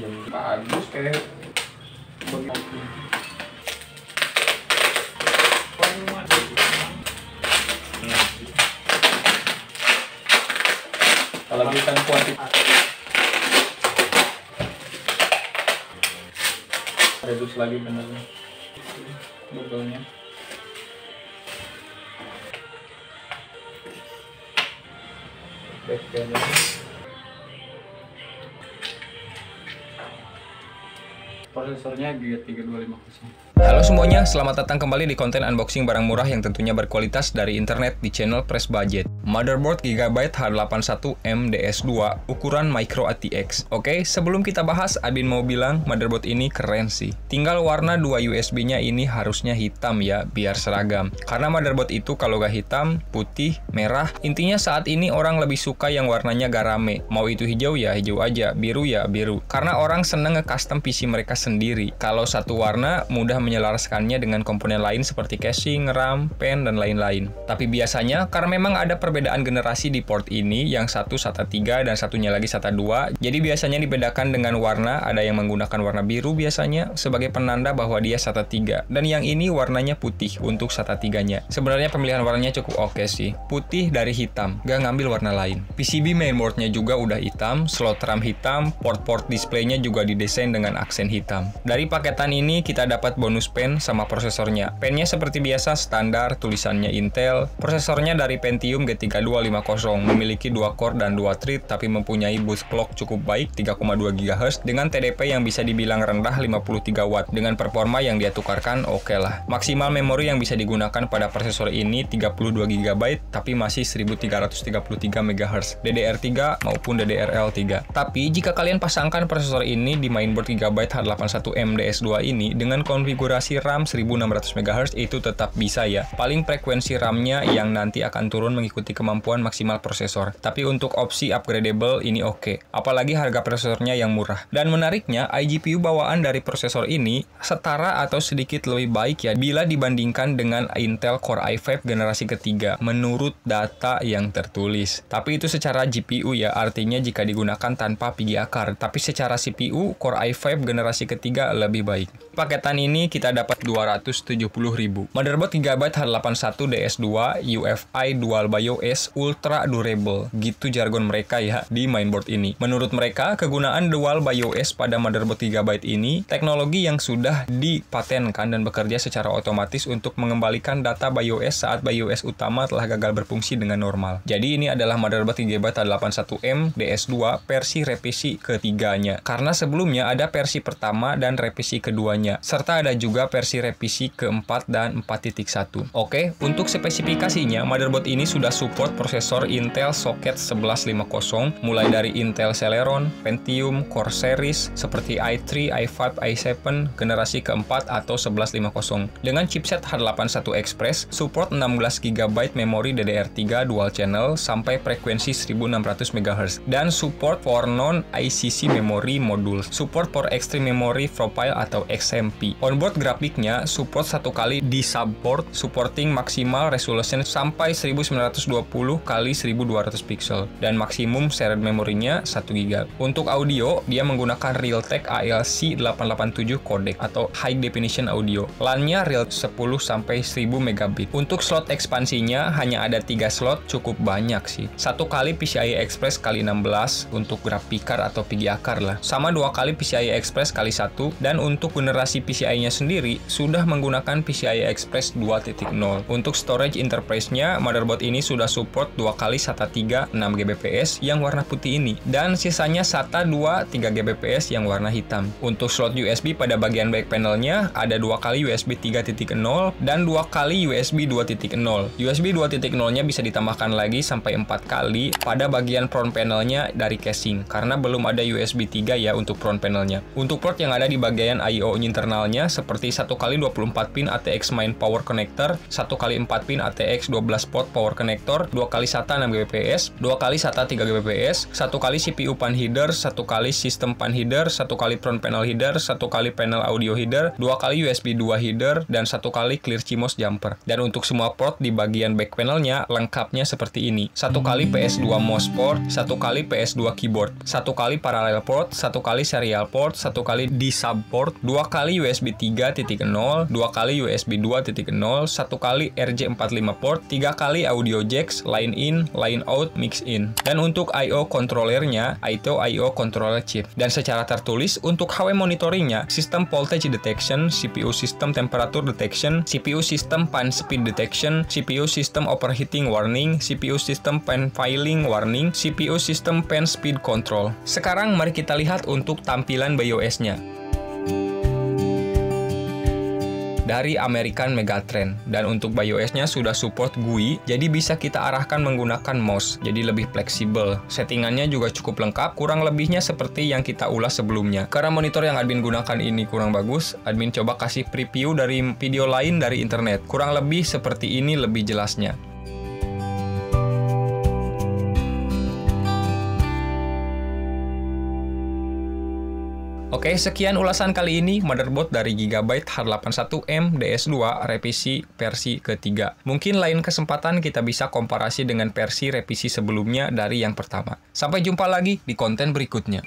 bagus kayak begitu. Kalau kita kuantitas redus lagi benernya betulnya. Backnya prosesornya G3250. Halo semuanya, selamat datang kembali di konten unboxing barang murah yang tentunya berkualitas dari internet di channel Press Budget. Motherboard Gigabyte H81M DS2 ukuran Micro ATX. Oke, sebelum kita bahas, admin mau bilang motherboard ini keren sih. Tinggal warna 2 USB-nya ini harusnya hitam ya, biar seragam. Karena motherboard itu kalau gak hitam, putih, merah, intinya saat ini orang lebih suka yang warnanya gak rame. Mau itu hijau ya hijau aja, biru ya biru. Karena orang seneng nge-custom PC mereka sendiri. Kalau satu warna, mudah menyelaraskannya dengan komponen lain seperti casing, RAM, pen, dan lain-lain. Tapi biasanya, karena memang ada perbedaan generasi di port ini, yang satu SATA 3 dan satunya lagi SATA 2, jadi biasanya dibedakan dengan warna, ada yang menggunakan warna biru biasanya, sebagai penanda bahwa dia SATA 3, dan yang ini warnanya putih untuk SATA 3-nya. Sebenarnya pemilihan warnanya cukup oke sih, putih dari hitam, gak ngambil warna lain. PCB mainboardnya juga udah hitam, slot RAM hitam, port-port displaynya juga didesain dengan aksen hitam. Dari paketan ini kita dapat bonus pen sama prosesornya. Pennya seperti biasa standar, tulisannya Intel. Prosesornya dari Pentium G3250, memiliki 2 core dan 2 thread tapi mempunyai boost clock cukup baik 3,2 GHz dengan TDP yang bisa dibilang rendah 53 Watt. Dengan performa yang dia tukarkan oke lah. Maksimal memori yang bisa digunakan pada prosesor ini 32 GB tapi masih 1333 MHz DDR3 maupun DDR4. Tapi jika kalian pasangkan prosesor ini di mainboard Gigabyte H81M DS2 ini dengan konfigurasi RAM 1600 MHz itu tetap bisa ya. Paling frekuensi RAM-nya yang nanti akan turun mengikuti kemampuan maksimal prosesor. Tapi untuk opsi upgradable ini oke. Apalagi harga prosesornya yang murah. Dan menariknya, iGPU bawaan dari prosesor ini setara atau sedikit lebih baik ya bila dibandingkan dengan Intel Core i5 generasi ketiga menurut data yang tertulis. Tapi itu secara GPU ya, artinya jika digunakan tanpa PGA card. Tapi secara CPU, Core i5 generasi ketiga lebih baik. Paketan ini kita dapat 270.000. Motherboard Gigabyte H81 DS2 UFI Dual BIOS Ultra Durable. Gitu jargon mereka ya di mainboard ini. Menurut mereka, kegunaan Dual BIOS pada motherboard Gigabyte ini teknologi yang sudah dipatenkan dan bekerja secara otomatis untuk mengembalikan data BIOS saat BIOS utama telah gagal berfungsi dengan normal. Jadi ini adalah motherboard Gigabyte H81M DS2 versi revisi ketiganya. Karena sebelumnya ada versi pertama dan revisi keduanya, serta ada juga versi revisi keempat dan 4.1. Oke, untuk spesifikasinya, motherboard ini sudah support prosesor Intel Socket 1150, mulai dari Intel Celeron, Pentium, Core Series, seperti i3, i5, i7, generasi keempat atau 1150. Dengan chipset H81 Express, support 16 GB memori DDR3 dual channel sampai frekuensi 1600 MHz, dan support for non-ICC memory module, support for extreme memory profile atau XMP. Onboard grafiknya support satu kali di subport, supporting maksimal resolution sampai 1920 x 1200 pixel dan maksimum shared memorinya 1 GB. Untuk audio, dia menggunakan Realtek ALC 887 codec atau High Definition Audio. LAN-nya Real 10 sampai 1000 megabit. Untuk slot ekspansinya hanya ada 3 slot, cukup banyak sih. Satu kali PCIe Express kali 16 untuk graphic card atau PGA card lah. Sama 2 kali PCIe Express kali 1, dan untuk generasi PCIe-nya sendiri sudah menggunakan PCIe Express 2.0. Untuk storage interface-nya, motherboard ini sudah support 2 kali SATA 3 6 Gbps yang warna putih ini, dan sisanya SATA 2 3 Gbps yang warna hitam. Untuk slot USB pada bagian back panelnya ada 2 kali USB 3.0 dan 2 kali USB 2.0. USB 2.0-nya bisa ditambahkan lagi sampai 4 kali pada bagian front panelnya dari casing, karena belum ada USB 3 ya untuk front panelnya. Untuk port yang ada di bagian I/O internalnya seperti 1x24 pin ATX main power connector, 1x4 pin ATX 12 port power connector, 2x SATA 6 Gbps, 2x SATA 3 Gbps, 1x CPU pan header, 1x sistem pan header, 1x front panel header, 1x panel audio header, 2x USB 2 header, dan 1x clear CMOS jumper. Dan untuk semua port di bagian back panelnya lengkapnya seperti ini. 1x PS2 mouse port, 1x PS2 keyboard, 1x parallel port, 1x serial port, 1x D-sub port, 2x USB 3.0, 2x USB 2.0, 1x RJ45 port, 3x audio jacks, line in, line out, mix in. Dan untuk I/O controllernya, itu I/O controller chip. Dan secara tertulis, untuk HW monitoringnya, sistem voltage detection, CPU system temperature detection, CPU system pan speed detection, CPU system overheating warning, CPU system pan filing warning, CPU system pan speed control. Sekarang mari kita lihat untuk tampilan BIOS-nya. Dari American Megatrend, dan untuk BIOS-nya sudah support GUI, jadi bisa kita arahkan menggunakan mouse, jadi lebih fleksibel. Settingannya juga cukup lengkap, kurang lebihnya seperti yang kita ulas sebelumnya. Karena monitor yang admin gunakan ini kurang bagus, admin coba kasih preview dari video lain dari internet. Kurang lebih seperti ini lebih jelasnya. Oke, sekian ulasan kali ini motherboard dari Gigabyte H81M DS2 revisi versi ketiga. Mungkin lain kesempatan kita bisa komparasi dengan versi revisi sebelumnya dari yang pertama. Sampai jumpa lagi di konten berikutnya.